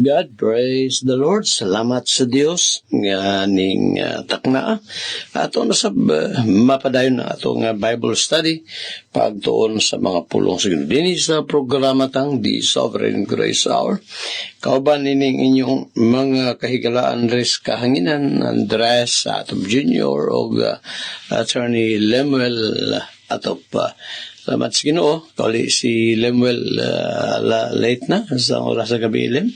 God, praise the Lord. Salamat sa Dios nga ning takna. Ato na sa mapadayon na atong Bible study pagtuon sa mga pulong siguro dinhi sa programa tang The Sovereign Grace Hour. Kauban nining inyong mga kahigalaan res kahanginan Andres Atop Jr. o Attorney Lemuel Atop. Salamat sa Ginoo. Kauli si Lemuel late na sa oras sa gabi ilim.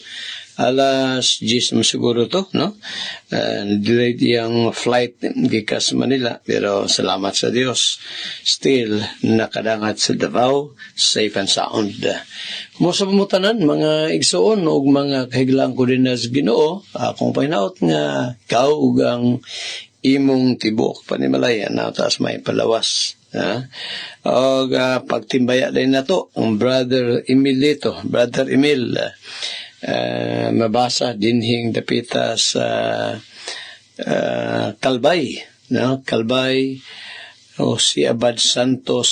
Alas 10 siguro to, no? Delayed yung flight gikas Manila, pero salamat sa Dios. Still, nakadangat sa Davao, safe and sound. Kumusta pamutanan, mga igsoon o mga kahiglaan ko din na sa Ginoo, akong pahinaot nga kaugang imong tibok panimalaya na taas may palawas. O pagtimbaya din na to, ang Brother Emil, mabasa dinhing dapita sa Kalbay, no? Kalbay o si Abad Santos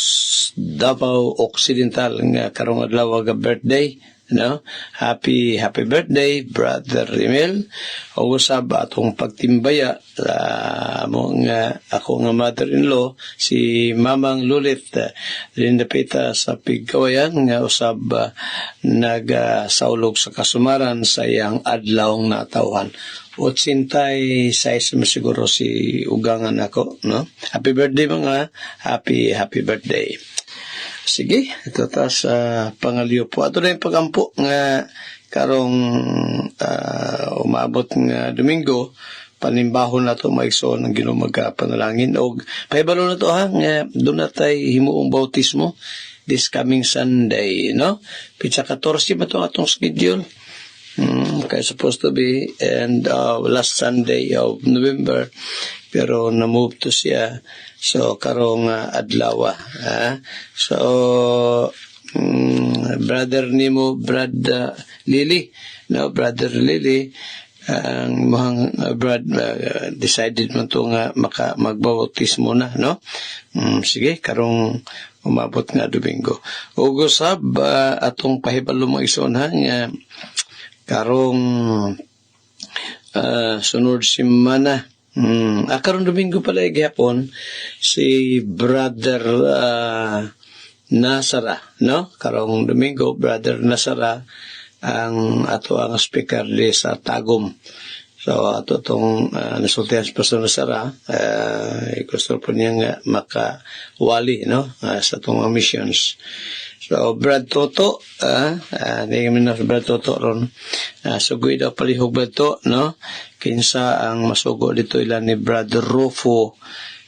Davao Occidental nga karong adlaw nga birthday, no? Happy birthday Brother Emil. O usab atong pagtimbaya ako nga mother-in-law si Mamang Lulit rin dapita sa Pigkawayan nga usab nagasaulog sa kasumaran sa iyang adlawng natawhan. 86 siguro si ugangan ako, no? Happy birthday mga happy birthday. Sige, ito ta sa pangaliyo po. Ato na yung pagampo nga karong umabot nga Domingo, panimbahon na ito maigsoon ng Ginoo magpanalangin. O pahibalo na ito nga doon na tayo himuong bautismo this coming Sunday, no? Pitsa 14 ba ito atong schedule? Kaya supposed to be and last Sunday of November, pero na-move to siya so karong adlaw. So brother nimo Lily, no, Brother Lily ang mohang decided man to nga magbautismo na, no? Sige, karong umabot nga Domingo. Ug usab atong pahibalo mo ison nga karong sunod semana karong Domingo pala gihapon si Brother Nasara, no? Karong Domingo Brother Nasara ang speaker di sa Tagum. So ato tong nasultihan sa Pastor Nasara, gusto po niya nga makawali, no? Sa tong missions. So, Brad Toto, hindi kami na Brad Toto ron. Sugoy daw palihog Brad Toto, no? Kinsa ang masugo dito ilan ni Brother Rufo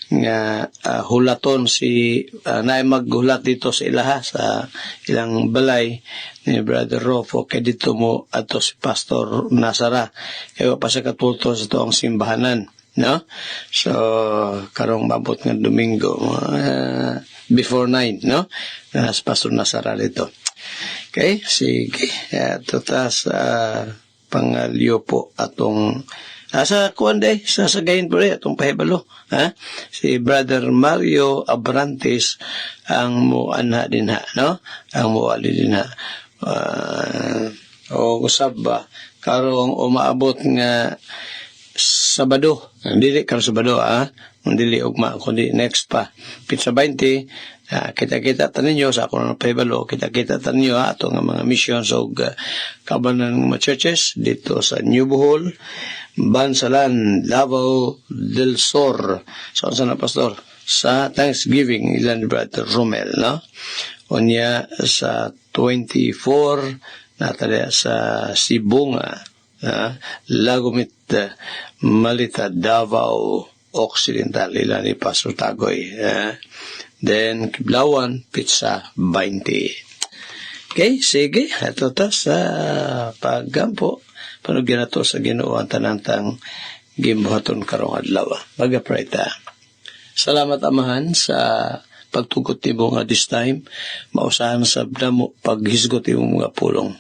nga hulaton na maghulat dito sa ilaha sa ilang balay ni Brother Rufo kay dito mo ato si Pastor Nasara kaya pa sa katulto sa toong simbahanan, no? So karong mabot nga Domingo before 9, no? Sa Pastor Nasara dito. Okay, sige. Ito ta sa pangaliyo po atong sa kuwanday, sa sagayin po rin atong pahibalo. Si Brother Mario Abrantes ang muanha din ha, no? Ang muali din ha. O usab ba, karong umaabot nga Sabado, dili karong Sabado, dili ugma, kundi next pa. Pizza 20, kita-kita taninyo sa ako ng pahibalo, kita-kita taninyo ato nga mga missions o kabanan ng mga churches dito sa New Bohol, Bansalan, Davao del Sur. So, saan na, Pastor? Sa Thanksgiving, ilan Brother Romel, no? Unya sa 24, natalya sa Sibunga, Lagumit, Malita, Davao Occidental, ilan ni Pastor Tagoy. Then, Kiblawan, Pizza 20. Okay, sige. Ito ta sa paggampo. Panugyan na to sa Ginoo ang tanantang gimbuhaton karong adlaw. Mag-pray ta. Salamat Amahan sa pagtugot nimo nga this time. Mausahan sa damo paghisgot nimo mga pulong.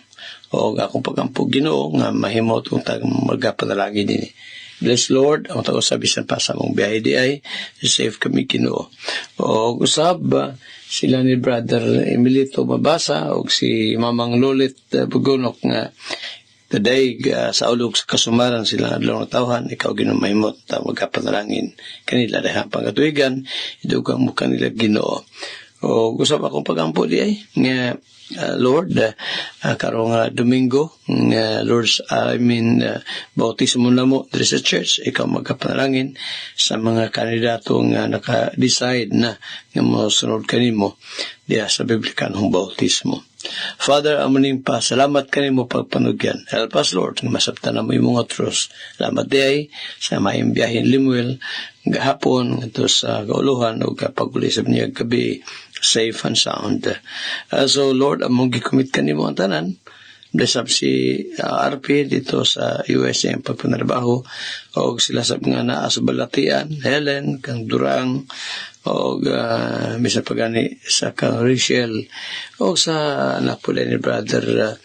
O akong pagampo Ginoo nga mahimo tong magapanalangin dinhi. Bless Lord, ang tago-sabisan pa sa mong biyahe di ay safe kami Ginoo. O usab sila ni Brother Emilito mabasa o si Mamang Lulit Bugunok nga Today, sa ulog sa kasumaran silang adlaw ng tawhan, ikaw ginumahimot, magkapanalangin kanila dahil pagkatuigan, idugang mo kanila Ginoo. O gusto pa akong pagampo di ay, nga Lord, karong Domingo, bautismo na mo dito sa church, ikaw magkapanalangin sa mga kandidato nga naka-decide na nga masunod kanimo diya sa Biblikanong bautismo. Father, amuning pa, salamat kanimo pagpanugyan. Help us, Lord, nga masabtan na mo yung mga trust. Salamat di sa mayong biyahin Limuel, gahapon, ito sa kauluhan, o kapagulisap niya gabi, safe and sound. So, Lord, among gikumit kanimo ang tanan, bless up si RP dito sa USA ang pagpanarbaho, o sila sa mga naa sa Balatian, Helen, kang Durang, o misa pagani sa kang Rachel, o sa anak po ni brother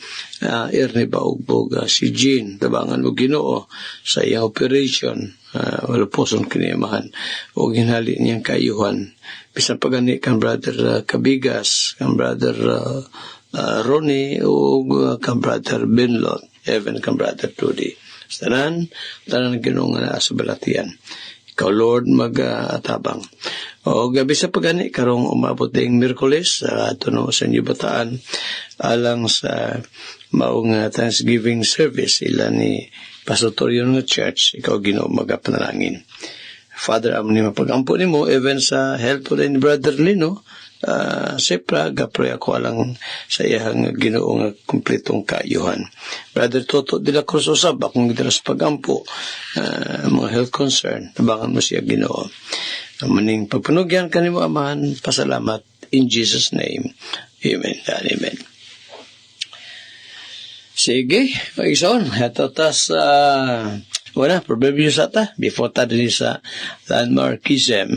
Ernie Baugbog, si Jean, tabangan mo Ginoo sa iyang operation, wala po son kiniyamahan, o ginhali niyang kayuhan. Bisa pagani kang brother Kabigas, kang brother Ronnie, o kang brother Benlot, even kang brother Trudy. Tanan Ginoo nga sa Balatian. Ikaw, Lord, mag-atabang. O gabi sa pagani, karong umabot ding Miyerkules, no, sa New Bataan, alang sa maong Thanksgiving service, ilan ni Pastotorion ng Church, ikaw Ginoo magapanalangin. Father, amun ni mapagampo ni mo, even sa help po rin ni Brother Lino, Sepra, gapre ako alang sa iyang Ginoo nga kumpletong kaayuhan. Brother Toto de la Cruz Usab, akong gidaras pagampo, mga health concern, tabangan mo siya Ginoo. Maning pagpanugyan kanimo Amahan, pasalamat in Jesus' name. Amen and amen. Sige, pag-ison, ito tas Proverbio sa ta, before ta din sa landmarkism.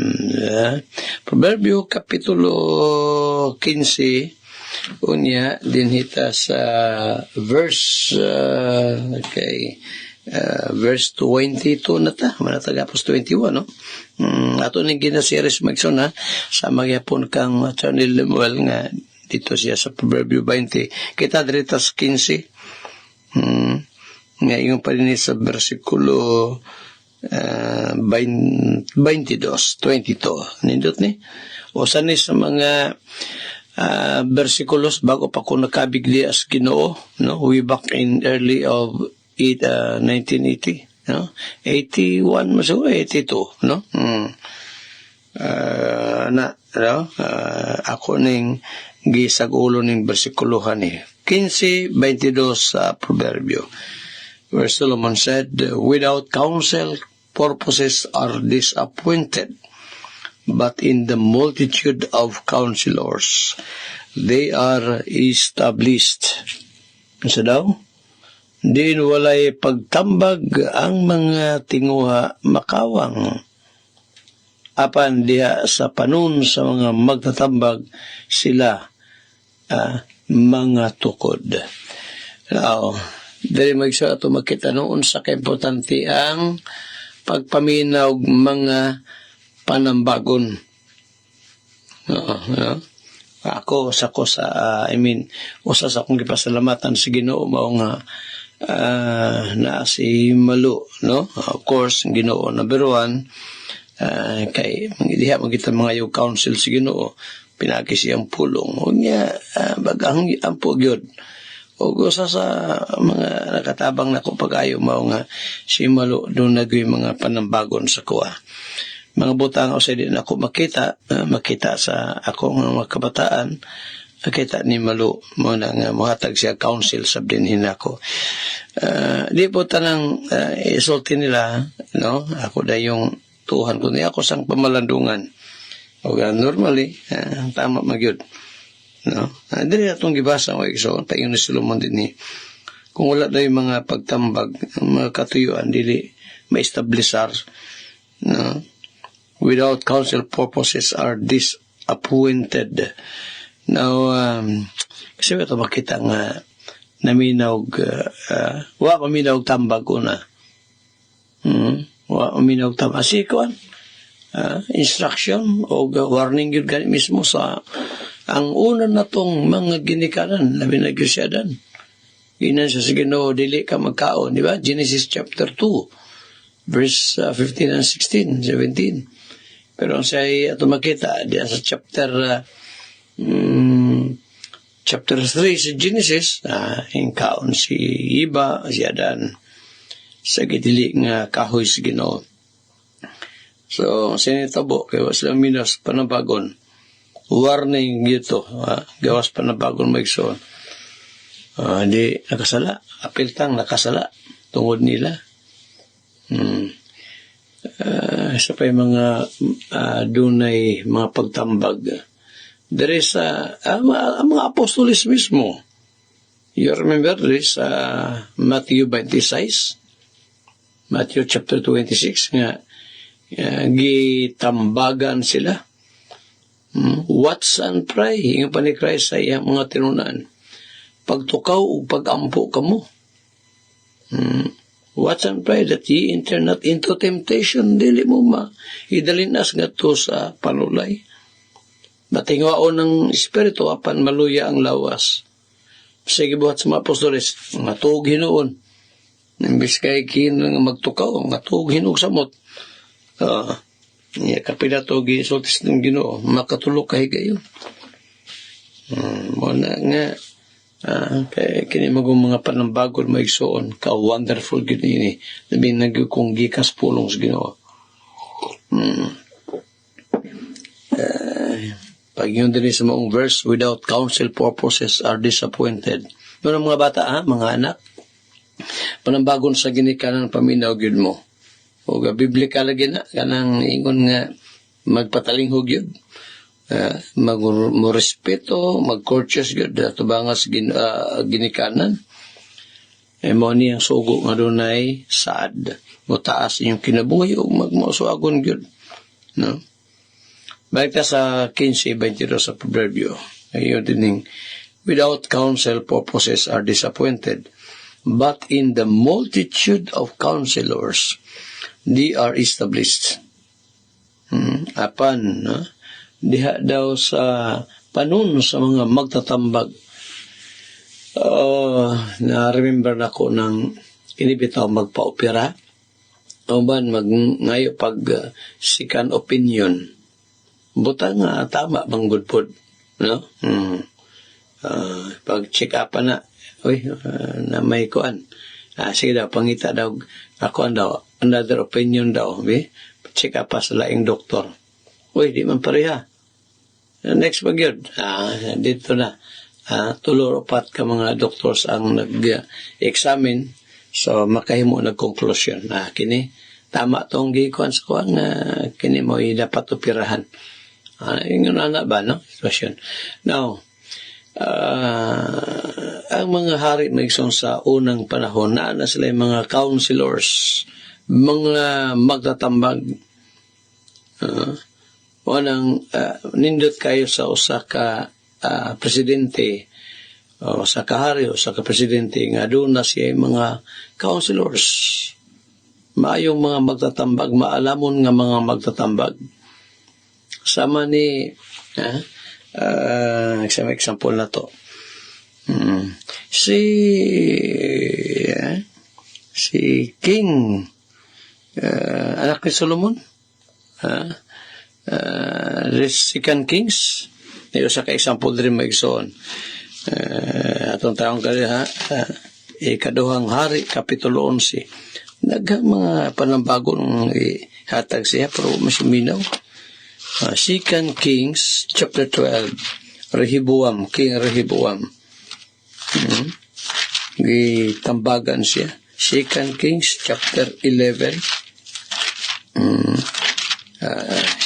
Proverbio Kapitulo 15, unya, din hita sa verse, verse 22 na ta, manatagapos 21, no? Ato ning ginasiris magson ha, sa magyapon kang Attorney Lemuel nga, dito siya sa Proverbio 20, kita diritas 15, ngayon pa rin sa versikulo 22. Nindot ni? O sani sa mga versikulos bago pa ko nakabigli as Ginoo, no? Way back in early of 1980, no? 81 maso 82, no? Ako ning gisagulo ning bersikuluhan ni 15:22 sa Proverbio, where Solomon said, "Without counsel, purposes are disappointed, but in the multitude of counselors, they are established." Ano daw? Din walay pagtambag ang mga tinguha makawang. Apan diha sa panun sa mga magtatambag sila mga tukod. Now, dali magsa ato makita noon sa kaimportante ang pagpaminaw mga panambagon. Usa sa akong gipasalamatan sa Ginoo mao nga na si Malu, no? Of course, Ginoo number 1, kay diha magita mga yung council si Ginoo, pinagi siyang pulong. Unya bagang ampo gyud. O gusa sa mga nakatabang na ko pag-ayo mao nga si Malu doon nagwi mga panambagon sa kuha. Mga butang o sa din ako makita sa akong mga kabataan, nakita ni Malu mo na nga muhatag siya council sa dinhin ako. Di po tanang isulti nila, no? Ako da yung tuhan ko niya ako sang pamalandungan. O normally, tama magyud. No? Dili atong gibasa o igsoon, paingon ni Solomon din ni. Kung wala na yung mga pagtambag, mga katuyuan, dili ma-establisar. No? Without counsel, purposes are disappointed. Now, kasi ito makita nga naminaw, wa paminaw tambag una. Wa paminaw tambag. Asikuan, instruction o warning yun ganit mismo sa ang una na tong mga ginikanan na binagusyadan. Ginan siya sa Ginoo, dili ka magkaon, di ba? Genesis chapter 2, verse 15 and 16, 17. Pero ang siya ato makita, diya sa chapter 3 sa Genesis, yung kaon si Iba, si Adan, sa gidili nga kahoy sa Ginoo. So, sinitabo, kaya sila minas panabagon. Warning dito, gawas panabagon maigsoon. Di nakasala, apiltang nakasala, tungod nila. Isa pa yung mga dunay mga pagtambag. There is ang mga apostolis mismo. You remember this Matthew 26, Matthew chapter 26 nga gitambagan sila. Watch and pray, yung pa ni Christ sa iyang mga tinunaan. Pagtukaw o pagampo ka mo. Watch and pray that ye enter not into temptation. Dili mo idalinas nga to sa panulay. Matingwao ng Espiritu apan maluya ang lawas. Sige buhat sa mga apostoles, matug hinuon. Imbis kay kinang magtukaw, matug hinuog samot. Kapila to gisultis ng Ginoo, makatulog kay gayon. Muna nga, kaya kini magong mga panambagol maigsoon, ka-wonderful gini, nabi nagkong gikas pulong sa Ginoo. Pag yun din sa maong verse, without counsel purposes are disappointed. Yun ang mga bata, mga anak, panambagon sa ginikanan paminaw yun mo. O biblika lagi na, kanang ingon nga magpatalinghog yun. Magrespeto, mag-courteous yun, dato ba nga sa ginikanan. Mo niyang sugo nga dunay sad, mutaas yung kinabuhi o magmausuagon yun. No? Balik ta sa 15:22 sa Proverbio. Ayun din, without counsel purposes are disappointed, but in the multitude of counselors they are established. Apan, diha daw sa panun sa mga magtatambag. Na-remember na ko ng inibitaw magpa-opera. O ba, ngayo pag second opinion. Buta nga, tama bang gudpod? No? Pag check up na, na may kuan. Sige daw, pangita daw, ako daw, another opinion daw, check up sa laing doktor. Di man pareha. Next pag yun, dito na, tulor-upat ka mga doctors ang nag-examine, so makahimo nag-conclusion. Kini, tama tong gikuan sa kuan, kini mo dapat upirahan. Yung na ba, no? Situation. Now, ang mga hari maigsoon sa unang panahon na sila yung mga counselors, mga magtatambag. Nindot kayo sa usa ka presidente o sa kahari o sa ka presidente nga doon na siya yung mga counselors. Maayong mga magtatambag, maalamon nga mga magtatambag. Sama ni isang example na to. Si King anak ni Solomon, Second Kings, yung sa ka-example rin maigsoon. Atong taong kali ikaduhang hari, Kapitulo 11. Naghang mga panambagong hatag siya, pero masuminaw. Second Kings, chapter 12, Rehoboam, King Rehoboam. Tambagan siya. Second Kings, chapter 11.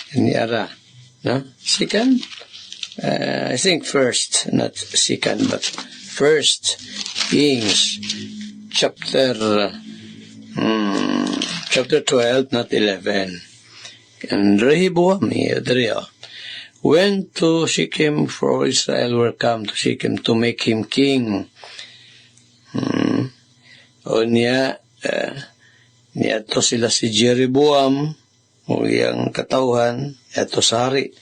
Niara, no? Second? I think first, not second, but First Kings, chapter 12, not 11. And Rehoboam went to Shechem, for Israel were come to Shechem to make him king. Niya to sila si Jeroboam, o iyang katauhan, ito sa hari,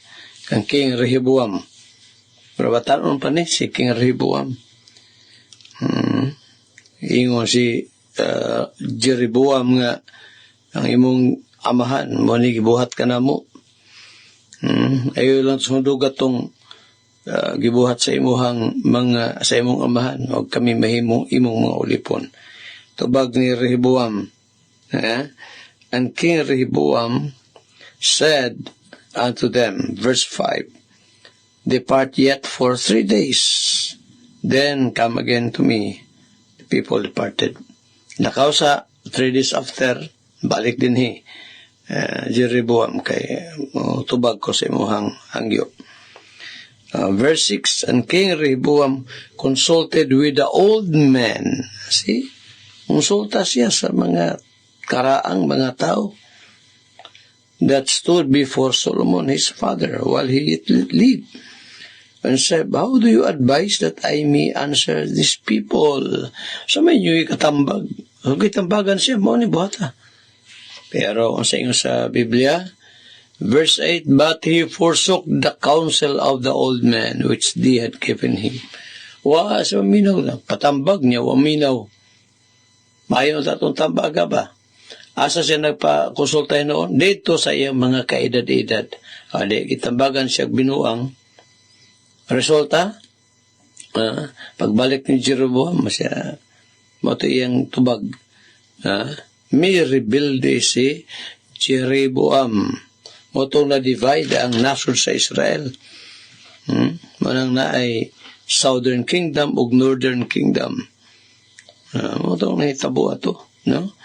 kang King Rehoboam. Pero batanon pa ni si King Rehoboam. ingon si Jeroboam nga ang imong amahan mo ni gibuhat ka na mo. Ayo lang sundog atong gibuhat sa imong amahan o kami mahimong imong mga ulipon. Tubag ni Rehoboam. And King Rehoboam said unto them, verse 5, depart yet for 3 days, then come again to me. The people departed. Nakausa, 3 days after, balik din Jeroboam kay tubag ko sa imuhang hangyo. Verse 6, and King Rehoboam consulted with the old men. See? Konsulta siya sa mga karaang mga tao that stood before Solomon his father while he yet lived, and said, how do you advise that I may answer these people? Sa may nyo ikatambag. Itambagan siya, mo ni buhata. Pero ang sa inyo sa Biblia, verse 8, but he forsook the counsel of the old men which they had given him. Sa maminaw na, patambag niya, waminaw. Mayon sa itong tambaga ba? Asa siya nagpa-konsulta noon? Dito sa iyang mga kaedad-edad. Itambagan siya binuang. Resulta, pagbalik ni Jeroboam, mato iyang tubag. May rebelde si Jeroboam. Mato na-divide ang nasod sa Israel. Manang na ay Southern Kingdom o Northern Kingdom. Matong nahitabo ato, no?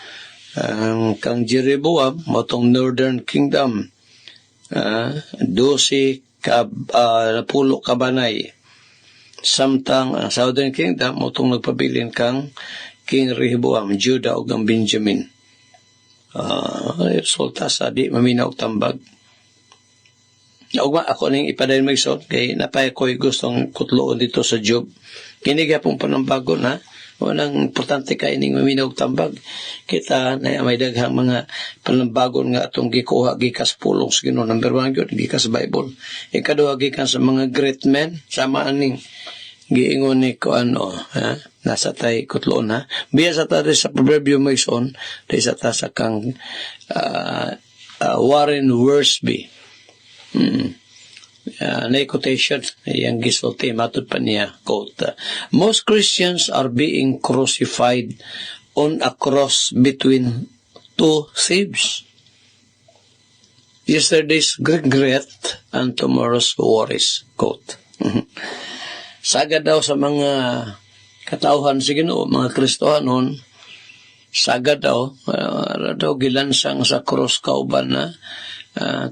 Kang Jeroboam, matong Northern Kingdom, 12 pulo kabanay. Samtang ang Southern Kingdom, matong nagpabilin kang King Rehoboam, Judah o ang Benjamin. Resulta sa di maminaw tambag. Ako nang ipadayon mag-isot, kay napay ko'y gustong kutloon dito sa Job. Kiniga pong panambago na, walang importante kayo ning maminaw tambag. Kita na may daghang mga panambagon nga atong gikuha, gikas pulong sa Ginoo. Number 1 yun, gikas Bible. Ikaduha, gikas sa mga great men, sama aning giingon ni ko nasa tay kutloon Biya sa tayo sa proverbio may son, tayo sa ta sa kang Warren Wiersbe. Na-quotation, yung gisulti, matod pa niya, quote, most Christians are being crucified on a cross between two thieves. Yesterday's regret and tomorrow's worries, quote. Sagad daw sa mga katauhan sa Ginoo, mga Kristohanon, sagad daw gilansang sa cross kauban na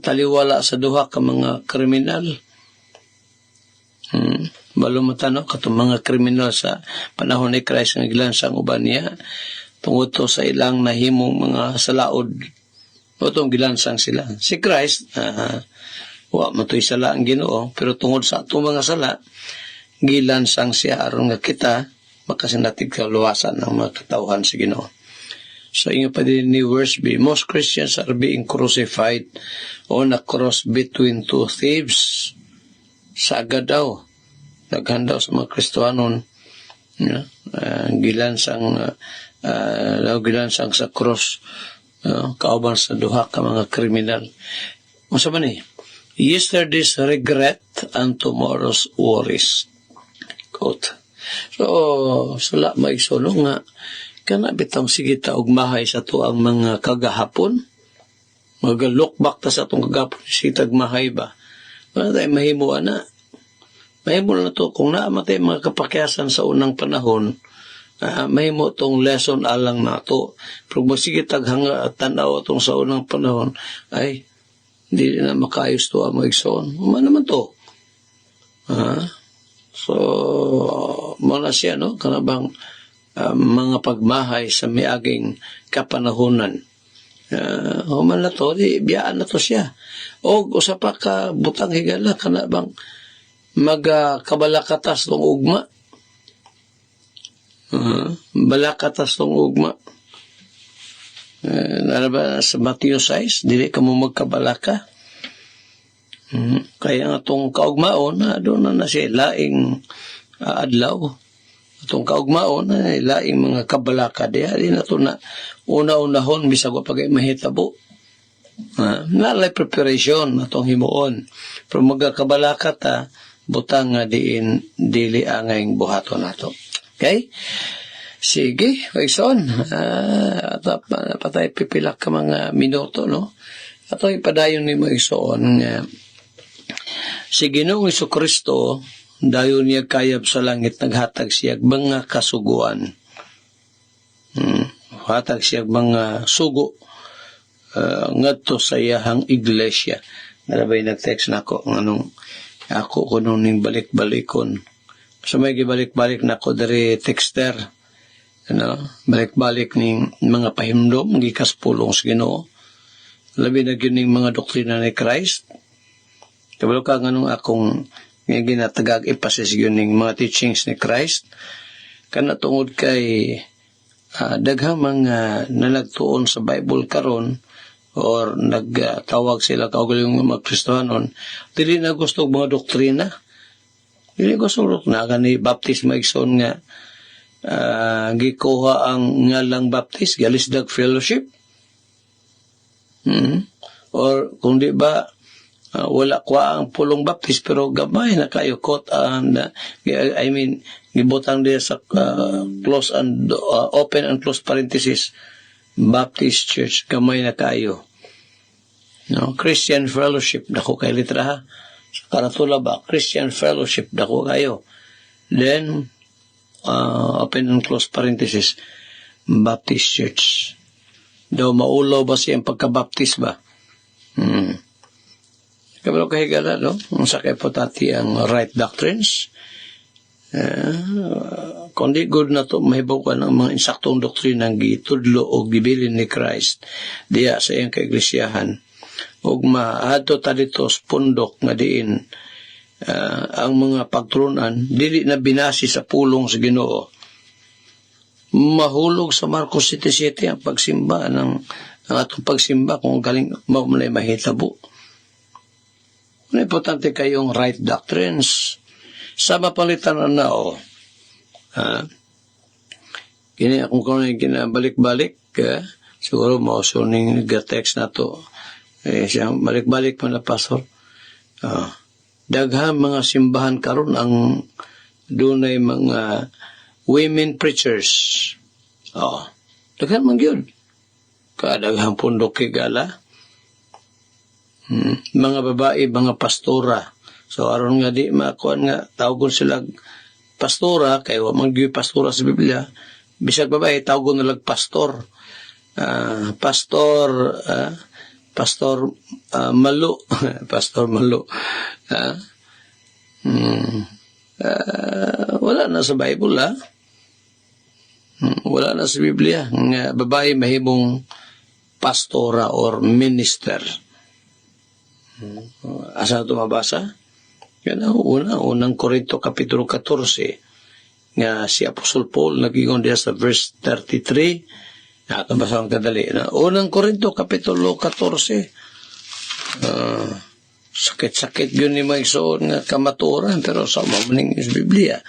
taliwala sa duha ka mga kriminal. Balumatan katong mga kriminal sa panahon ni Christ nga gilansang uban niya tungod to sa ilang nahimong mga salaod. Otong gilansang sila. Si Christ wa matoy sala ang Ginoo, pero tungod sa atong mga sala gilansang siya aron nga kita makasinatig sa luwasan ng mga katawhan sa Ginoo. So, inyo pa din ni Wiersbe, most Christians are being crucified on a cross between two thieves. Saga daw. Naghan daw sa mga Kristohanon. Gilansang sa cross. Kauban sa duha ka mga kriminal. Masa man yesterday's regret and tomorrow's worries. Quote. So, sula maigsuno nga, kana bitang sige ta og mahay sa to ang mga kagahapon. Mag-look back ta sa atong kagahapon, sige tag mahay ba? Wala tayo mahimo na. Mahimo na to, kung naamatay mga kapakyasan sa unang panahon, mahimo tong lesson alang na to. Pero sige tag tanaw atong sa unang panahon, ay, hindi na makayos to ang magsoon. Uma naman to. So, muna siya, no? Kanabang mga pagmahay sa miaging kapanahunan. Human na to, biyaan na to siya. O usapa ka butang higala, kanabang magkabalakatas tong ugma. Balakatas tong ugma. Ba sa Matthew 6, dili ka mo magkabalaka. Kaya nga itong kaugmaon, doon na siya laing adlaw. Itong kaugmaon, laing mga kabalaka, di na ito na una-unahon, bisag wa pagay mahitabo. Nalay preparation atong himuon. Pero magakabalaka ta, butang nga dili angayng buhaton nato. Okay? Sige, Wagson. Patay pipilak ka mga minuto, no? Ato ipadayon ni Wagson nga si Ginoong Jesucristo dayon niya kayab sa langit naghatag siya mga kasuguan. Hatag siya mga sugo ngadto sa iyahang iglesia. Narabay nag-text na ako nganong ako kuno ning balik-balikon. So may gibalik-balik na ako dari texter. Balik-balik ning mga pahimdom gikas pulong sa Ginoo. Labi na gyud ning mga doktrina ni Christ. Kabalo ka nganong akong ginatagag ipasis yun ning mga teachings ni Christ. Kana tungod kay daghang mga nalagtuon sa Bible karon or nagtawag sila kaugaling mga Kristohanon, dili na gusto mga doktrina. Dili gusto na gani baptismo igsoon nga gikuha ang ngalang baptist Galisdag Fellowship. Or kung di ba wala kwa ang pulong baptist pero gamay na kayo gibutang dia sa close and open and close parenthesis Baptist Church, gamay na kayo. Christian Fellowship, dako kay litra ha. Sa karatula ba, Christian Fellowship, dako kayo. Then open and close parenthesis Baptist Church. Daw maulaw ba siyang pagkabaptist ba? Kabalo kahigala, no? Ang sakay po tati ang right doctrines. Kundi good na to, mahibaw ka ng mga insaktong doktrina ng gitudlo o gibilin ni Christ diya sa iyang kaiglesiyahan. Ug maadto ta dito sa pundok nga diin ang mga pagturunan dili na binasi sa pulong sa Ginoo. Mahulog sa Marcos 7:7 ang pagsimba ang atong pagsimba kung galing maumlay mahitabo. Importante kayong right doctrines. Sama palitan na kini akong kung ginabalik-balik siguro mausuning nag-text na to siyang balik-balik pa na pastor. Daghang mga simbahan karon ang dunay mga women preachers. Daghan man gyud. Kadaghang pundok higala. Mga babae, mga pastora. So aron nga di makuan nga tawgon sila pastora kay wa man gyud pastora sa Biblia. Bisag babae tawgon nila pastor. Pastor Malu. Pastor Malu. Wala na sa Bible wala na sa Biblia nga babae mahimong pastora or minister. Asa ito mabasa? Yan ang unang Korinto kapitulo 14 nga si Apostol Paul nagingon diya sa verse 33. Basa ang kadali. Unang Korinto kapitulo 14. Sakit-sakit yun ni mga isoon nga kamaturan pero sa mamaning is Biblia.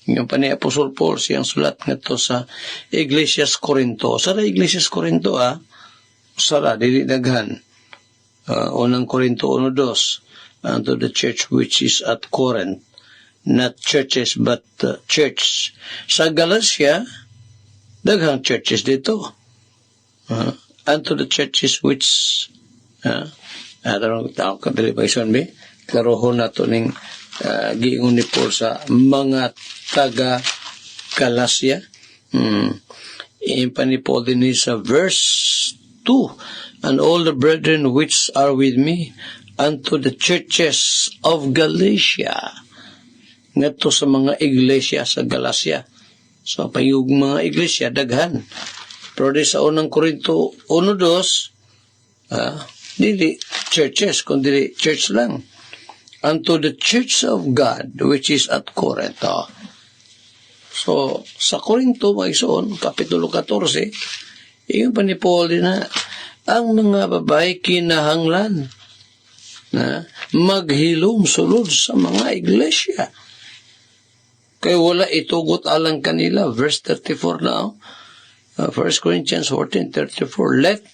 Yung pa ni Apostol Paul siyang sulat nga to sa Iglesias Corinto. Sara Iglesias Corinto sara, dili daghan. Unang Korinto 1:2 unto the church which is at Corinth, not churches but church. Sa Galatia, daghang churches dito. Unto the churches which adarong tao kadali pa ison be klarohon nato ning giingon ni Paul sa mga taga Galatia. Impani Paul din sa verse 2, and all the brethren which are with me unto the churches of Galatia. Ngadto sa mga iglesia sa Galacia. So payug mga iglesia daghan. Pero di sa unang Korinto 1:2 dili churches kundi church lang. Unto the church of God which is at Corinth. So sa Korinto maisoon kapitulo 14 iyon pa ni Paul din na ang mga babae kinahanglan na maghilom sulod sa mga iglesia. Kaya wala itugot alang kanila. Verse 34 now. 1 Corinthians 14:34. Let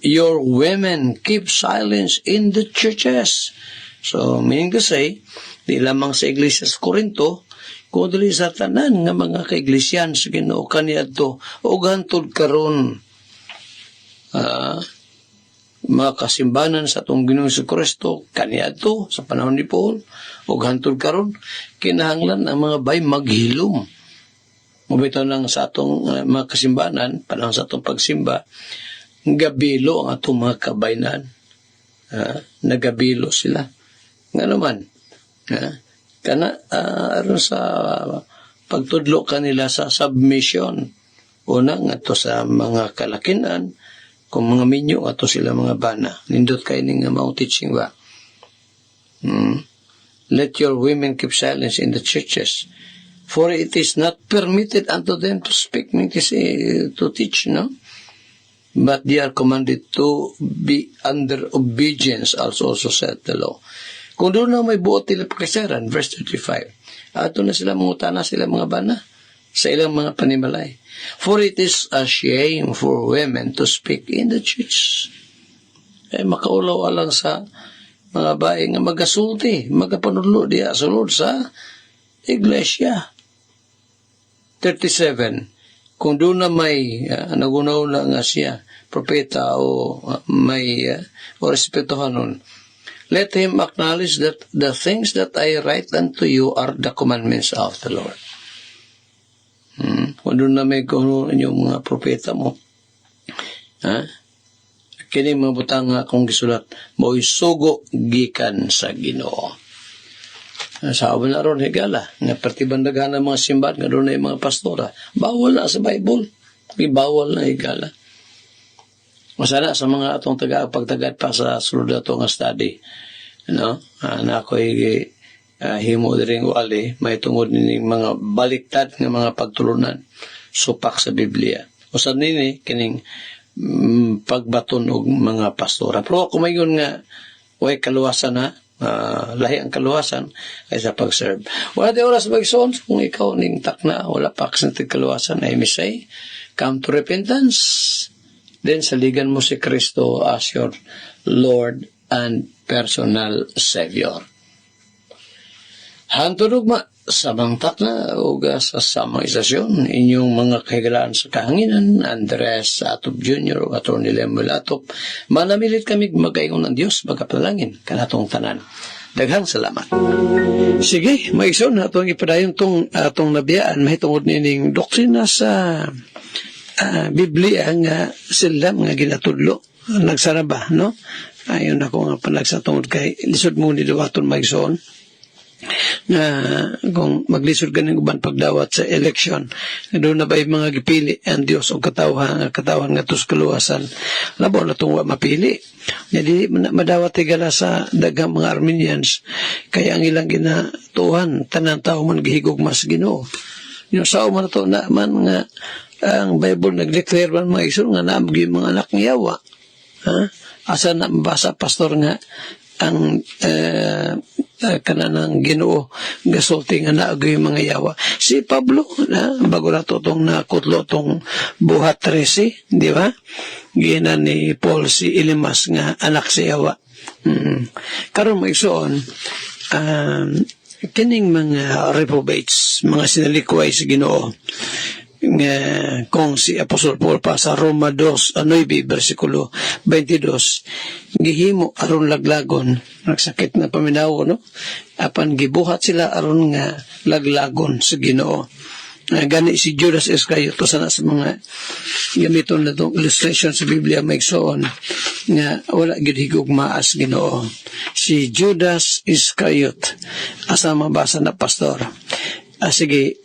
your women keep silence in the churches. So, meaning to say, di lamang sa iglesia sa Corinto, kundi sa tanan nga mga kaiglesiyan sa Ginoo kaniadto ug hantod karon mga kasimbanan sa atong Ginoong Kristo kaniadto sa panahon ni Paul ug hantod karon kinahanglan ang mga bay maghilom. Mabitaw lang sa atong mga kasimbanan panahon sa atong pagsimba gabilo ang atong mga kabaynan. Nagabilo sila. Nga naman, aron sa pagtudlo kanila sa submission. Una, nga to sa mga kalakinan, kung mga minyo, ato sila mga bana. Nindot kayo nga mga teaching ba? Let your women keep silence in the churches, for it is not permitted unto them to speak, to teach, no? But they are commanded to be under obedience, also said the law. Kung doon na may buot nila pagkasaran, verse 35, ato na sila mangutana sila mga bana sa ilang mga panimalay. For it is a shame for women to speak in the church. Makaulaw lang sa mga bae nga magasulti, magapanudlo diya sulod sa iglesia. 37. Kung doon na may nagunaw na nga siya, propeta o may o respetuhan nun, let him acknowledge that the things that I write unto you are the commandments of the Lord. Kung doon na may kuno yung mga propeta mo, kini mga butang akong gisulat, mo'y sugo gikan sa Ginoo. Sabi na ron, higala, nga partibandagahan ng mga simbahan, nga doon na yung mga pastora, bawal na sa Bible, bawal na higala. Masana sa mga atong pagtagad pa sa sulod ato nga study, na ako'y himo diring wali, may tungod ni mga baliktad nga mga pagtulunan, supak sa Biblia. Usan nini, kining pagbaton og mga pastora. Pero kung may yun nga, way kaluwasan na, lahi ang kaluwasan, ay sa pag-serve. Wala di oras mag-son, kung ikaw ning takna, wala pa kasantig kaluwasan, ay misay, come to repentance. Then, saligan mo si Kristo as your Lord and personal Savior. Hantudugma, samang takna o sa samang istasyon, inyong mga kahigalaan sa kahanginan, Andres Atop Jr. o Atty. Lemuel Atop, manamilit kami mag-aingon ng Diyos, magkapanalangin, kanatong tanan. Daghang salamat. Sige, maigsoon na itong ipadayon itong nabiyaan, mahitungod nining doktrina sa Biblia nga sila mga ginatudlo. Nagsara ba, no? Ayun ako nga panagsatungod kay lisod mo ni Duwaton maigsoon. Na kung maglisod ka ng uban pagdawat sa election, doon na ba yung mga gipili ang Diyos o katawan nga tos kaluwasan, labo na itong mapili. Jadi madawat tigala sa daghang mga Armenians, kaya ang ilang ginatuhan tanang tao man gihigog mas Ginoo. Yung sao man ito na man nga ang Bible nag-declare man mga isun nga naamag yung mga anak ng yawa. Asa na mabasa pastor nga ang kananang Ginoo gasulti nga naagay yung mga yawa. Si Pablo na bago na itong nakutlo itong buhat 13, di ba? Gina ni Paul si Elimas nga anak si yawa. Karon maigsoon, kining mga reprobates, mga sinalikway sa Ginoo, kung si Apostol Paul pa sa Roma 2:9 versikulo 22 gihimo aron laglagon nagsakit na paminaw no apan gibuhat sila aron nga laglagon sa Ginoo. Gani si Judas Iscariot sana sa mga gamiton na itong illustration sa Biblia maigsoon nga wala gid higugma as Ginoo. Si Judas Iscariot asa mabasa na pastor. Sige,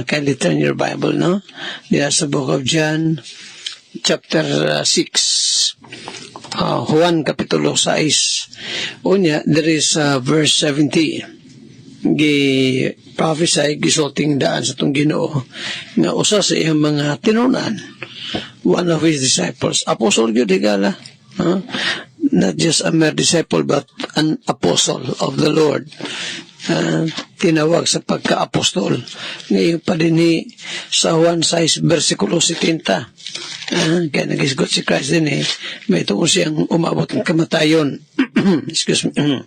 kindly turn your Bible, no? Diya sa Book of John, chapter 6, Juan, kapitulo 6. Unya, there is verse 70. Gi-prophesy, gisulting daan sa itong Ginoo, nga usa sa iyang mga tinunan, one of his disciples. Apostle yun, higala. Not just a mere disciple, but an apostle of the Lord. tinawag sa pagka-apostol. Ngayon pa din sa 1:6 versikulo 70. Kaya nagisgot si Christ din may tungkol siyang umabot ng kamatayon. Excuse me.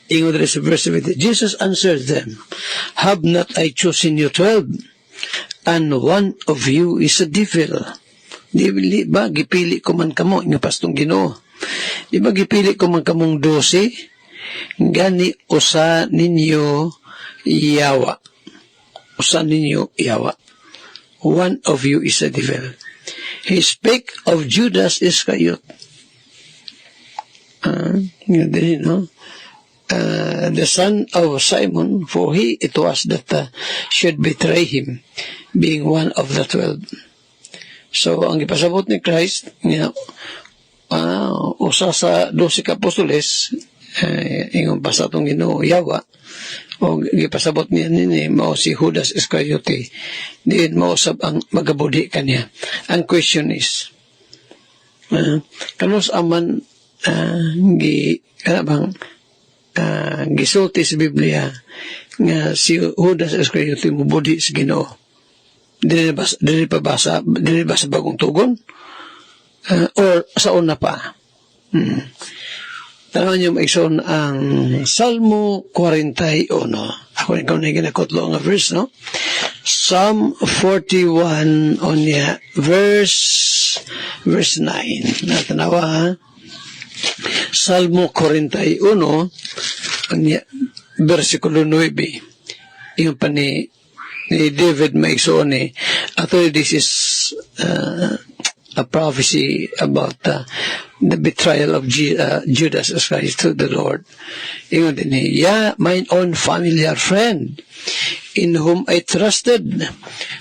Ingon rin sa verse 70, Jesus answered them, "Have not I chosen you 12? And one of you is a devil." Di ba, gipili ko man kamo, nga pastong Ginoo. Di ba, gipili ko man kamong 12? Gani, usa ninyo yawa. Usa ninyo yawa. One of you is a devil. He spake of Judas Iscariot. The son of Simon, for he it was that should betray him, being one of the 12. So, ang ipasabot ni Christ, usa sa 12 kapostoles, ingon pa sa itong Ginoo, yawa, o ipasabot niya nini, mao si Judas Iscariote, diin mausap ang magabudi kaniya. Ang question is, kanos aman, gisulti sa Biblia nga si Judas Iscariote mubudi sa Ginoo. Dili ba sa bagong tugon? Or sa una pa? Tanawan niyo maigsoon ang Salmo 41. Ako ikaw na ginakotlo nga verse, no? Psalm 41 verse 9. Natanawa, ha? Salmo 41, versikulo 9. Yung pa ni David maigsoon actually this is a prophecy about the betrayal of Judas Iscariot to the Lord. Ingon din mine own familiar friend, in whom I trusted,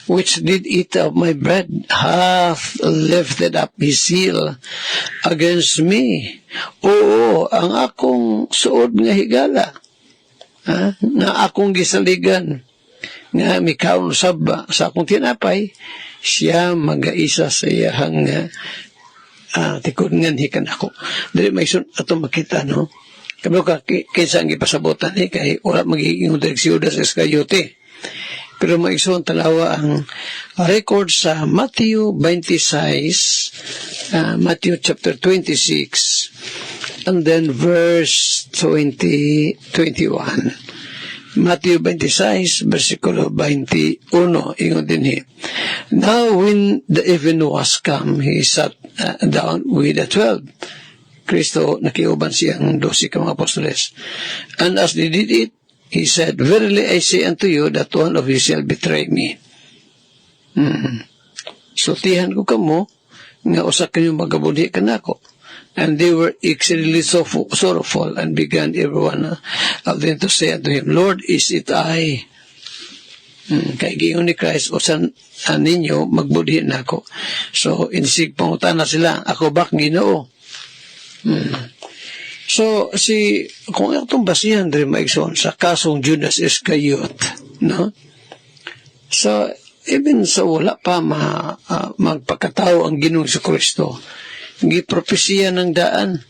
which did eat of my bread, hath lifted up his heel against me. Oo, ang akong suod nga higala, nga akong gisaligan, nga mikaon saba sa akong tinapay, siya mag-aisa sa iyahang tikod nga hikan ako. Dili may ato makita, no? Kabalo ka, kinsa ang ipasabotan kay wala magiging si Judas Iscariote. Pero maigsoon tanawa ang record sa Matthew 26, Matthew chapter 26, and then verse 21. Matthew 26, versikulo 21, ingon din Now when the even was come, he sat down with the 12. Kristo, nakiuban siyang 12 ka mga apostoles. And as they did it, he said, Verily I say unto you, that one of you shall betray me. Sultihan ko kamo, nga usa kanyo magabudi ka na ako. And they were exceedingly sorrowful, and began everyone of them to say unto him, Lord, is it I? Kay giingon ni Christ, usan ninyo magbudi na ako. So, inisig pangutana sila, ako bak Ginoo? So, kung itong basihan rin maigsoon sa kasong Judas Iscariot, no? So, even sa wala pa magpakatao ang Ginoong sa Kristo, gipropesiya ng daan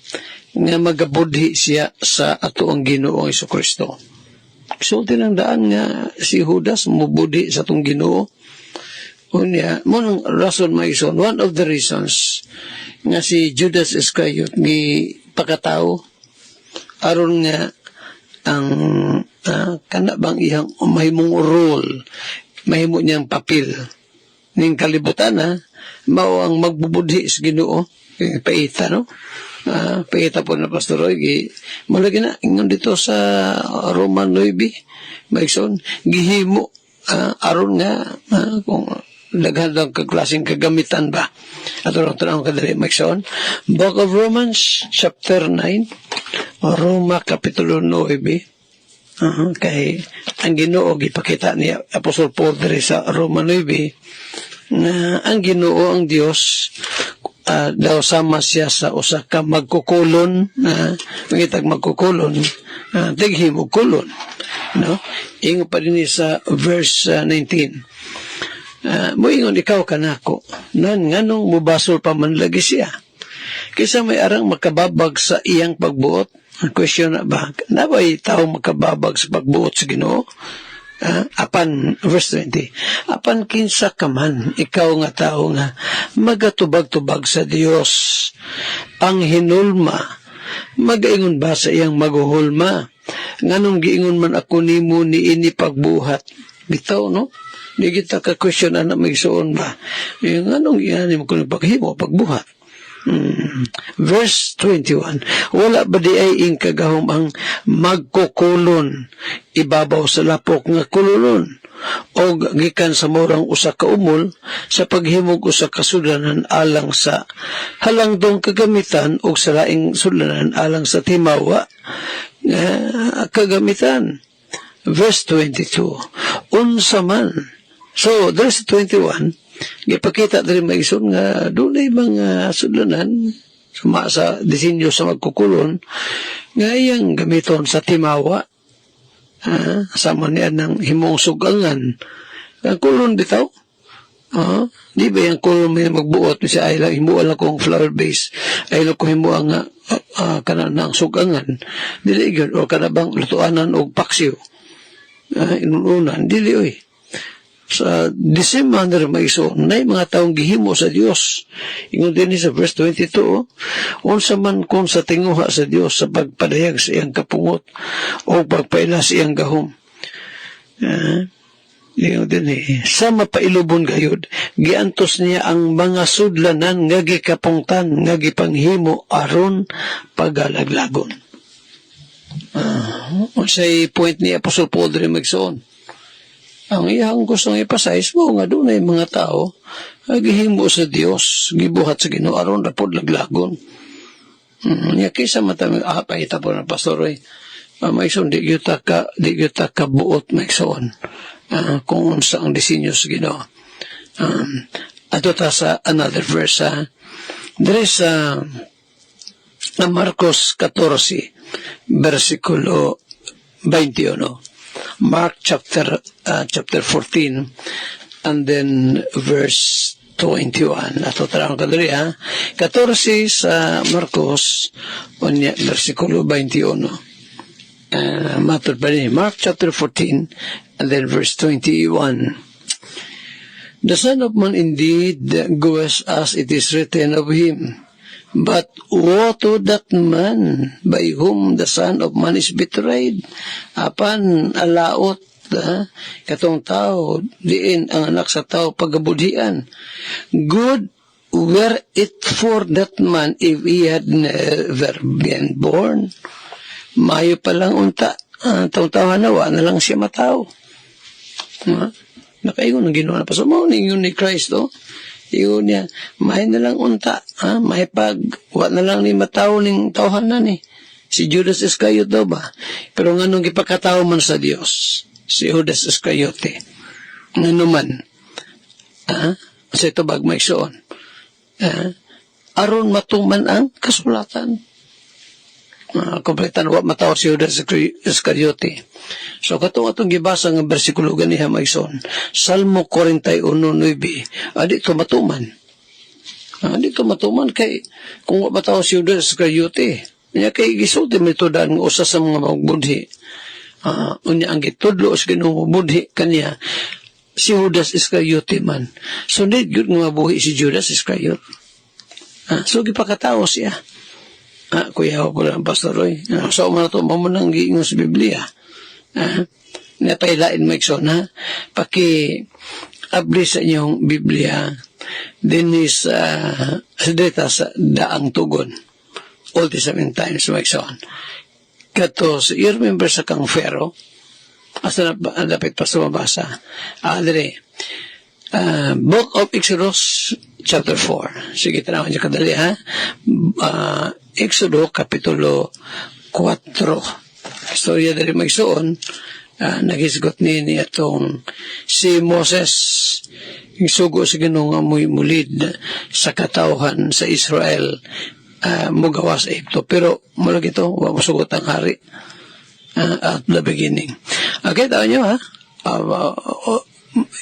nga magabudhi siya sa ato ang Ginoo sa Kristo. Sulti ng daan nga si Judas mubudhi sa atong Ginoo. Unya, monong rason maigsoon, one of the reasons nga si Judas Iscariot ni pakatao aron nga ang kana bang iyang mahimong role, mahimo niyang papel ning kalibutan mao ang magbubudhi sa Ginoo. Paita, no? Paita po na Pastor Roy. Malagi na, ingon dito sa Roman 9, maigsoon, gihimo, aron nga, kung daghan lang kaglaseng kagamitan ba. At orang tanong kadali, maigsoon. Book of Romans, chapter 9, Roma, kapitulo 9, kay ang Ginoo, ipakita ni Apostol Paul diri sa Roma 9, na ang Ginoo, ang Dios, daw sama siya sa usa ka magkukulon, mangitag magkukulon, tighim og kulon, no? Ingon pa din sa verse 19. Moingon ikaw kanako, nganong mubasol pa man lagi siya. Kaysa may arang makababag sa iyang pagbuot, Question na ba? Na ba'y tao makababag sa pagbuot sa Ginoo? Apan, verse 20, apan kinsa ka man, ikaw nga tao nga, magatubag-tubag sa Dios, ang hinulma, magaingon ba sa iyang maguhulma? Nganong giingon man ako nimo ni ini pagbuhat? Bitaw, no? Di kita ka-question na magsuon ba? Nganong iyanin mo kung paghimo, pagbuhat? Verse 21, wala ba di ay ing kagahom ang magkukulon ibabaw sa lapok nga kululon o gikan sa morang usa ka umol sa paghimog usa ka sudlanan alang sa halangdong kagamitan o sa laing sudlanan alang sa timawa kagamitan. Verse 22, unsa man. So, verse 21, gipakita diri maison nga dunay mga sudlanan sa disenyo sa magkukulon nga iyang gamiton sa timawa. Sama niya ng himong sugangan. Ang kulon bitaw. Di ba yung kulon may magbuot siya ay lang himuan lang kong flower base ay lang ko himuan nga kanan ng sugangan. Dili yun o kanabang lutuanan o paksiw. Inununan. Dili oy. Sa December na maison, na mga taong gihimo sa Diyos. Ingon din sa verse 22, unsa man kung sa tinguha sa Diyos sa pagpadayag sa iyang kapungot o pagpaila sa iyang gahom. Ingon din sa mapailubon gayud, giantos niya ang mga sudlanan nga gikapungtan, nga gipanghimo aron pagalaglagon. Unsay point ni Apostol Paul rin magsuon. Ang iyang gustong ipasayis mo nga doon ay mga tao gihimo sa Dios, gibuhat sa Ginoo aron rapod laglagon. Nya kaysa matami paita po ng pastor ay maison di gyud ka buot maison kung unsa ang disenyo sa Ginoo. Ato ta sa another verse dire sa Marcos 14 versikulo 21. Mark chapter 14 and then verse 21. Ato tarang kadiri 14 sa Marcos unya versikulo 21. Matod pa ni Mark chapter 14 and then verse 21. The Son of Man indeed goes as it is written of him. But woe to that man by whom the Son of Man is betrayed. Apan alaot katong tao, diin ang anak sa tao pagabudhian. Good were it for that man if he had never been born. Mayo pa lang unta, taw-tawa nawa na lang siya matao. Nakaingon ang ginawa na pa sa mga ningon ni Kristo. Iyon niya, may na lang unta, may wa na lang ni mataw ning tawhan na ni. Si Judas Iscariot daw ba? Pero nga nung ipakataw man sa Dios, si Judas Iscariote, nga naman, sa ito bag maigsoon, aron matuman ang kasulatan. Kompletan, wa mataw si Judas Iscariote. So, atong gibasa ng versikulo ganiha maison, Salmo 41:9, adi to matuman. Adi to matuman kay, kung mataw si Judas Iscariote, niya kay gisulti metodan ng usa sa mga magbudhi. Unya ang gitudlo sa Ginoo budhi kaniya, si Judas Iscariote man. So, need good nga mabuhi si Judas Iscariot. So, gipakatao siya. Kuya ko po lang, Pastor Roy. So, umano to, mamunang giingon sa Biblia. Napailain mo ikson, paki-abli sa inyong Biblia, din is, dita sa daang tugon. Old Testament times mo ikson. Katos, you remember sa kang Pharaoh? Asa na dapat pa sumabasa? Adre, Book of Exodus, chapter 4. Sige, tanawan niyo kadali, Exodus, kapitulo 4. Istorya dari magsuon, nagisgot ni atong si Moses, yung sugo sa Ginoo nga mulid sa katawhan sa Israel, mugawa sa Egypto. Pero, mula ito, masugot ang hari at the beginning. Okay, taon nyo,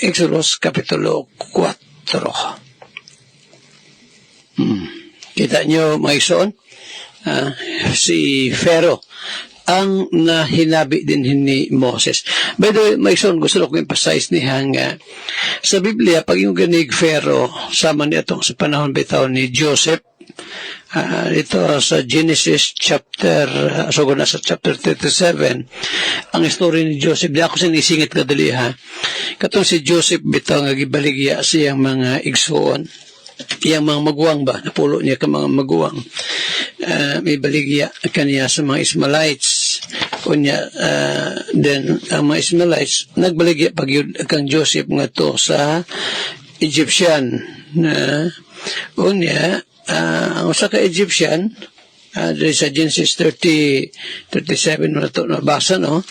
Exodus, kapitulo 4. Kita nyo, maison, si Pharaoh ang nahinabi din ni Moses. By the way, may son, gusto ko emphasize ni nga sa Biblia, pag yung ganig Pharaoh, sama niya itong sa panahon bitaw ni Joseph, ito sa Genesis chapter, sa chapter 37, ang story ni Joseph, di ako sinisingit kadali ha. Katong si Joseph bitaw nga gibaligya siyang mga igsuon, iyang mga maguwang ba, napulo niya ka mga maguwang, may baligya kaniya sa mga Ismailites. Kunya, then ang mga Ismailites, nagbaligya pag kang Joseph nga to sa Egyptian. Unya, ang usa ka Egyptian, sa Genesis 37 na ito nabasa, no?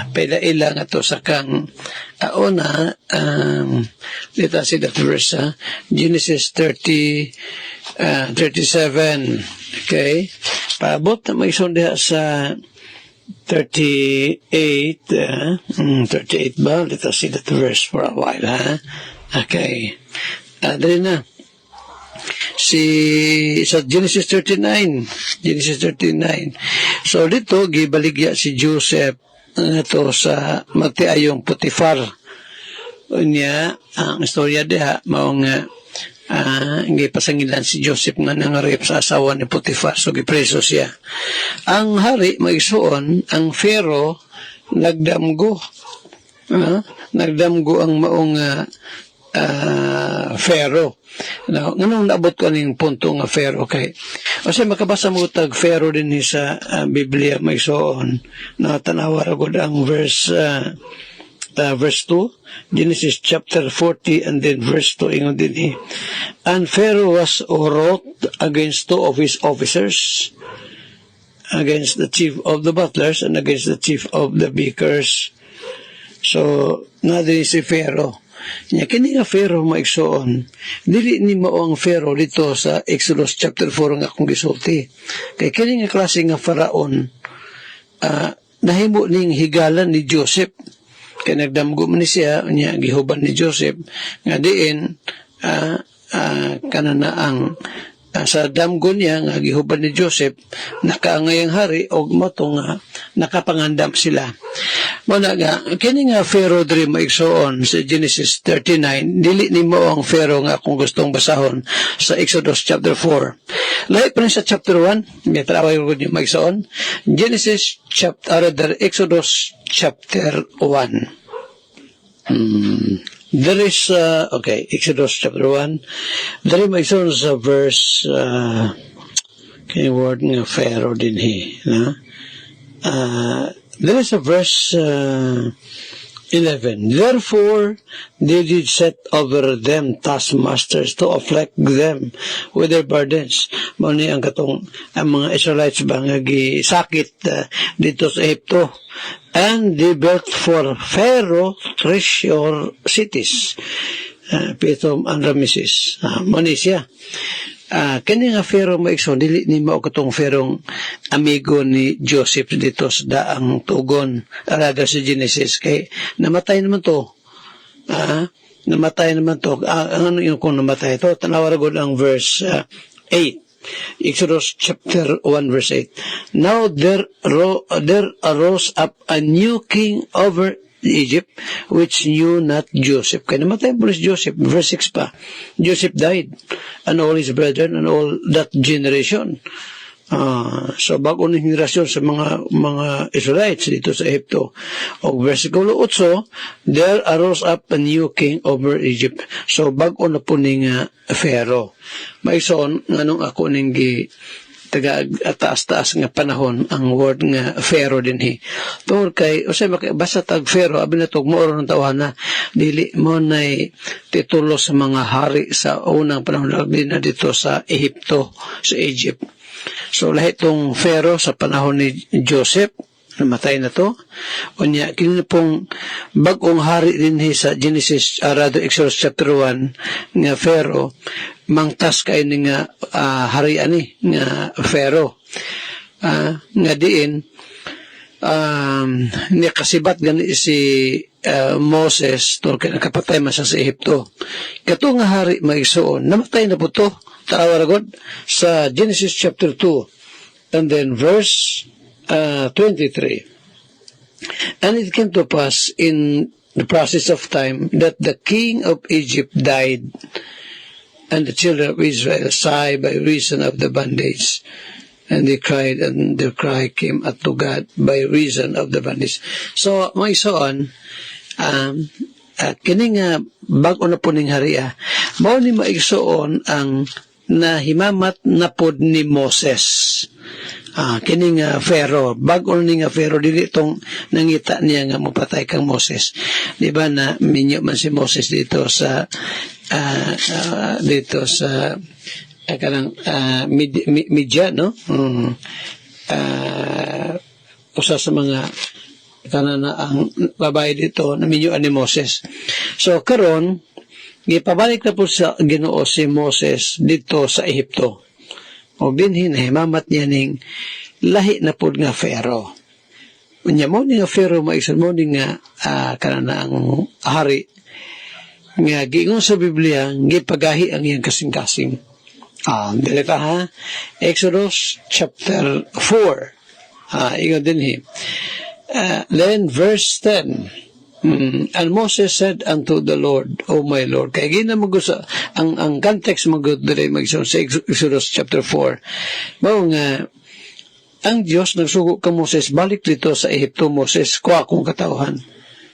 Pailaila nga to sa kang una, dito sila verse, Genesis 37, okay? Paabot na may sondiha sa 38, 38 ba? Dito sila verse for a while, ha? Okay. Dali na. Sa Genesis 39. So, dito, gibaligya si Joseph ito sa magtiayong Potifar. Unya, ang istorya diha, maong gipasangilan si Joseph nga nangarip sa asawa ni Potifar. So, gipreso siya. Ang hari, magsuon, ang Pharaoh, nagdamgo. Nagdamgo ang maong Pharaoh. Now, nganong naabot ko ning punto nga Pharaoh kay kasi makabasa mo tag Pharaoh din sa Biblia may soon na tanawa ra gud ang verse 2, Genesis chapter 40 and then verse 2 ingon din and Pharaoh was wroth against two of his officers, against the chief of the butlers and against the chief of the bakers. So na din si Pharaoh. Nya kini nga Pharaoh maigsoon, dili ni mao ang Pharaoh dito sa Exodus chapter 4 nga akong gisulti. Kay kini nga klase nga Faraon, nahimo ning higalan ni Joseph. Kay nagdamgo man ni siya, nya gihuban ni Joseph nga diin kanana ang sa damgo niya nga gihuban ni Joseph nakaangayang hari og moto nga nakapangandam sila. Muna nga, kini nga Pharaoh diri maigsoon sa Genesis 39, dili nimo ang Pharaoh nga kung gustong basahon sa Exodus chapter 4. Lahi pa rin sa chapter 1, may traway ko niyo maigsoon. Genesis chapter, Exodus chapter 1. There is, Exodus chapter 1. There maigsoon sa verse, kaya word nga Pharaoh din there is a verse 11. Therefore, they did set over them taskmasters to afflict them with their burdens. Muna ang katong ang mga Israelites ba nga gisakit dito sa Egypto. And they built for Pharaoh treasure cities. Pithom and Ramesses. Muna siya. Kani nga Pharaoh maigsoon, dili ni mao katong Pharaoh amigo ni Joseph dito sa daang tugon arada sa Genesis kay namatay naman to. Ano yung kung namatay to? Tanawa gud ang verse 8. Exodus chapter 1 verse 8. Now there arose up a new king over Egypt, which knew not Joseph. Kaya namatay po si Joseph. Verse 6 pa. Joseph died, and all his brethren, and all that generation. So, bago ng generasyon sa mga Israelites dito sa Egypto. O versikulo 8, there arose up a new king over Egypt. So, bago na po ning Pharaoh. Maisoon, nganong ako ning taga taas-taas nga panahon ang word nga Pharaoh din tungod kay usay basta tag Pharaoh abi na tug mooro ng tawana dili mo nay titulo sa mga hari sa unang panahon din na dito sa Ehipto, sa Egypt. So lahi tong Pharaoh sa panahon ni Joseph namatay na to. Unya kini pong bag-ong hari din sa Genesis Exodus chapter 1 nga Pharaoh mangtas kay ni nga hari ani nga Pharaoh nga diin niya kasibat gani si Moses to kay nakapatay man sa Ehipto. Kato nga hari maigsoon namatay na po to Tawaragot sa Genesis chapter 2 and then verse 23. And it came to pass in the process of time that the king of Egypt died, and the children of Israel sighed by reason of the bondage. And they cried, and their cry came unto God by reason of the bondage. So, may soon, kining bago na po ning hariya, mao ni maigsoon ang nahimamat na pod ni Moses. Kining Pharaoh, bago ni nga Pharaoh, dili itong nangita niya nga mapatay kang Moses. Di ba na minyo man si Moses dito sa kanang media, no? Usa sa mga kanana ang babae dito na minyo ni Moses. So karon gipabalik na po sa Ginoo si Moses dito sa Ehipto. O binhin himamat niya ning lahi na pod nga Pharaoh. Unya mo ni nga Pharaoh maisun mo ni nga kanana ang hari nga giingon sa Biblia gipagahi ang iyang kasing-kasing. Dilita ha, Exodus chapter 4. Ingon din then verse 10. And Moses said unto the Lord, O my Lord, kaya ginamagusa, ang context magudre magsun sa Exodus chapter 4. Bao nga, ang Diyos nagsugo ka Moses, balik dito sa Ehipto, Moses, kuha akong katawhan.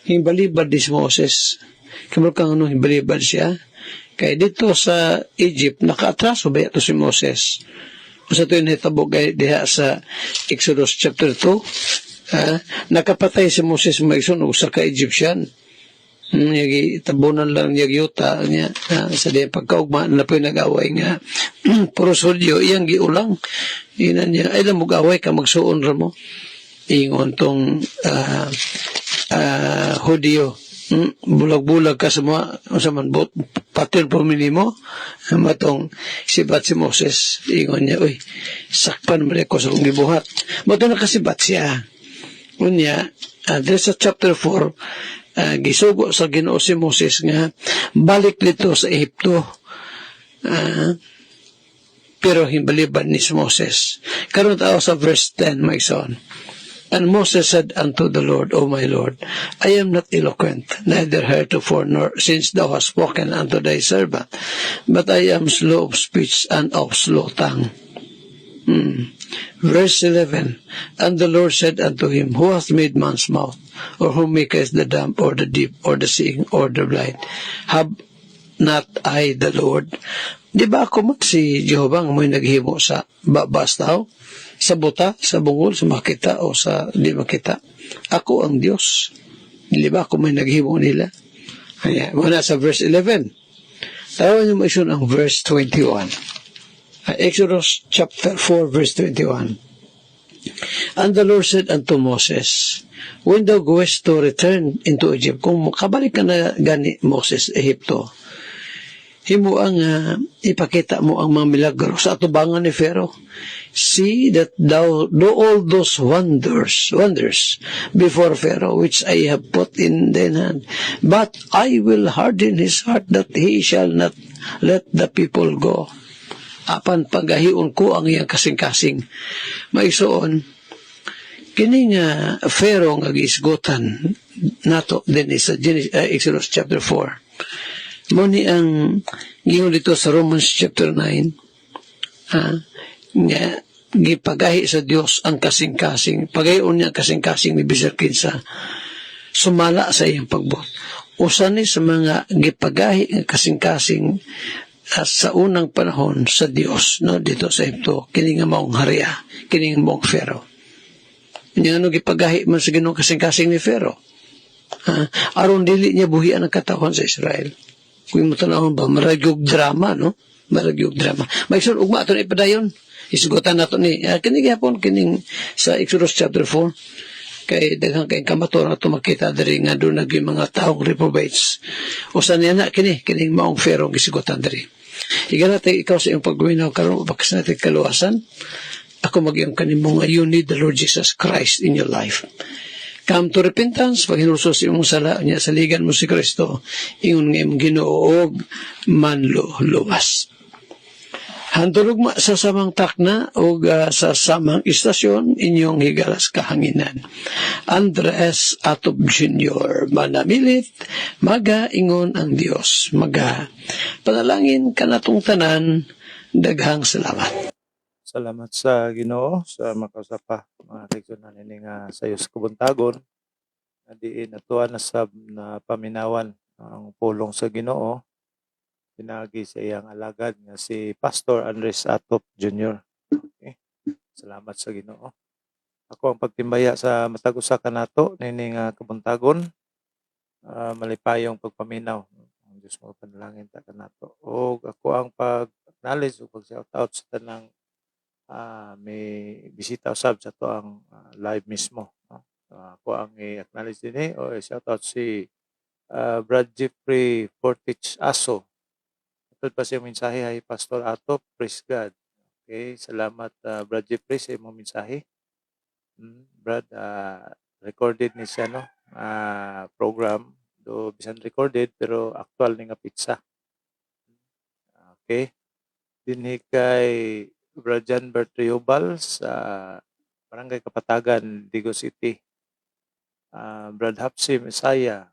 Himbalibad di si Moses. Kamalo kang himbalibad siya. Kaya dito sa Egypt, nakaatraso ba ito si Moses? Sa ito yung hitabog diha sa Exodus chapter 2. Nakapatay si Moses maigsoon usa ka Egyptian. Yagi tabunan lang niya yuta niya sa diya pagkaugmaan na po nag-away nga puro sulyo iyang giulang. Ina niya ay lamog away ka magsuon ra mo. Ingon tong Hudyo. Bulag-bulag ka sa mga man patil po minimo matong sibat si Moses. Ingon niya, uy, sakpan mo ko sa kong gibuhat. Matong nakasibat siya. Unya, there's a chapter 4, gisugo sa Ginoo si Moses nga, balik dito sa Ehipto. Pero himbaliban ni si Moses. Karon tao sa verse 10, my son. And Moses said unto the Lord, O my Lord, I am not eloquent, neither heretofore, nor since thou hast spoken unto thy servant, but I am slow of speech and of slow tongue. Verse 11, and the Lord said unto him, Who hath made man's mouth, or who maketh the dumb, or the deaf, or the seeing, or the blind? Have not I the Lord? Di ba ako si Jehovah nga mo'y naghimo sa babas tao? Sa buta, sa bungol, sa makita, o sa di makita? Ako ang Diyos. Di ba ako may naghimo nila? Ayan, muna sa verse 11. Tawan niyo maisun ang verse 21. Exodus chapter 4 verse 21. And the Lord said unto Moses, When thou goest to return into Egypt, kung makabalik ka na gani Moses, Ehipto, himo ang ipakita mo ang mga milagro sa atubangan ni Pharaoh. See that thou do all those wonders before Pharaoh, which I have put in thine hand. But I will harden his heart that he shall not let the people go. Apan pagahion ko ang iyang kasing-kasing. Maigsoon, kining Pharaoh nga giisgutan nato din sa Exodus chapter 4. Muni ang giyon dito sa Romans chapter 9. Nga gipagahi sa Dios ang kasing-kasing. Pagahion niya kasing-kasing ni bisag kinsa sumala sa iyang pagbuot. Usa ni sa mga gipagahi ang kasing-kasing sa unang panahon sa Dios, no, dito sa Ehipto, kining maong hariya, kining maong Pharaoh. Yung ano gipagahi man sa Ginoo kasing-kasing ni Pharaoh. Aron dili niya buhian ang katawan sa Israel. Kung mo tanawon ba, maragyog drama, no? Maragyog drama. Maigsoon, ugma ito na ipadayon. Isugutan nato ni, kining yapon, kining sa Exodus chapter 4, kay daghang kay kamator na ito makita dari nga doon naging mga taong reprobates. O sa niya na, kining maong Pharaoh gisigutan dari. Iga natin ikaw sa iyong pagwinaw karon bakas natin kaluwasan. Ako mag-iyong kanimong you need the Lord Jesus Christ in your life. Come to repentance, pag hinulso sa iyong sala niya, saligan mo si Kristo, ingon nga iyong Ginoo og manlo luwas. Handulog sa samang takna o sa samang istasyon inyong higalas kahanginan. Andres Atop Jr. Manamilit, magaingon ang Dios. Panalangin kanatong tanan, daghang salamat. Salamat sa Ginoo sa makasapa mga kaigsunan ini nga sayos kubuntagon na diin atuan na sab na paminawan ang pulong sa Ginoo pinagi sa iyang alagad nga si Pastor Andres Atop Jr. Okay. Salamat sa Ginoo. Ako ang pagtimbaya sa matag usa kanato nini nga kabuntagon malipayong pagpaminaw. Ang Dios mo panalangin ta kanato. O ako ang pag-acknowledge o pag-shout out sa tanang may bisita usab sa to ang live mismo. No? Ako ang i-acknowledge din o shout out si Brad Jeffrey Portich Aso. Ito pa siya mensahe ay Pastor Atop, praise God. Okay, salamat Brad Jeffrey sa imong mensahe. Brad, recorded ni siya no program do bisan recorded pero actual ni nga pizza. Okay. Dinhi kay Brad Jan Bertriobal sa Barangay Kapatagan, Digo City. Brad Hapsi Mesaya,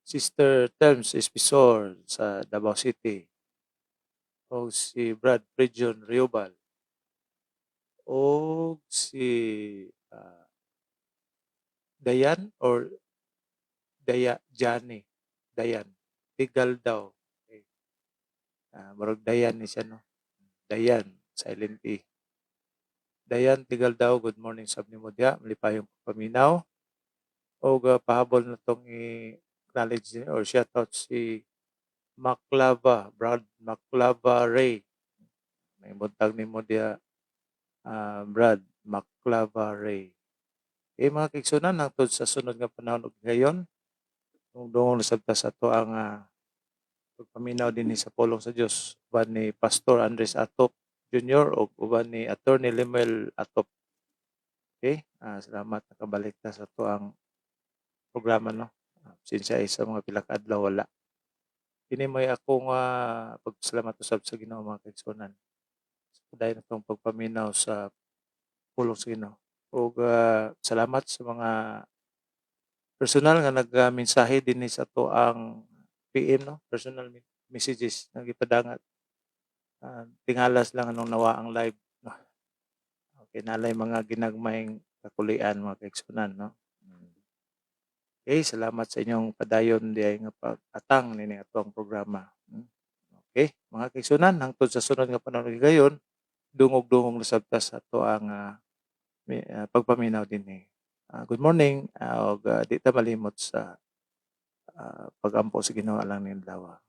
Sister Terms Espisor sa Davao City. O si Brad Prejon Riobal. O si Dayan or Jani. Dayan. Tigal daw. Okay. Marag Dayan ni siya, no? Dayan, silent E. Dayan Tigal daw, good morning sab ni Modya, malipayong paminaw. O pahabol na tong i-acknowledge or shout out si Maclava, Brad Maclava Ray. May buntag ni Modya, Brad Maclava Ray. Okay, mga kaigsunan, hangtod sa sunod nga panahon ug ngayon, dungdungong nasabta sa to ang pagpaminaw din sa pulong sa Dios uban ni Pastor Andres Atop Jr. o uban ni Attorney Lemuel Atop. Okay, salamat nakabalik ta sa to ang programa, no. Sinsya ay sa mga pila ka adlaw wala. Kini may akong pagpasalamat usab sa Ginoo mga kaigsunan. Dahil na itong pagpaminaw sa pulong sa Ginoo. O salamat sa mga personal nga nagmensahe din sa to ang PM, no, personal messages nga gipadangat. Tingalas lang anong nawa ang live, no. Okay, nalay mga ginagmayng kakulian mga kaigsunan, no. Okay, salamat sa inyong padayon di ay nga pag-atang nini ato ang programa. Okay, mga kaigsunan, hangtod sa sunod nga panahon gayon, dungog-dungog na sabta sa ato ang pagpaminaw din. Good morning, di ta malimot sa pag-ampo sa Ginoo alang ning adlaw.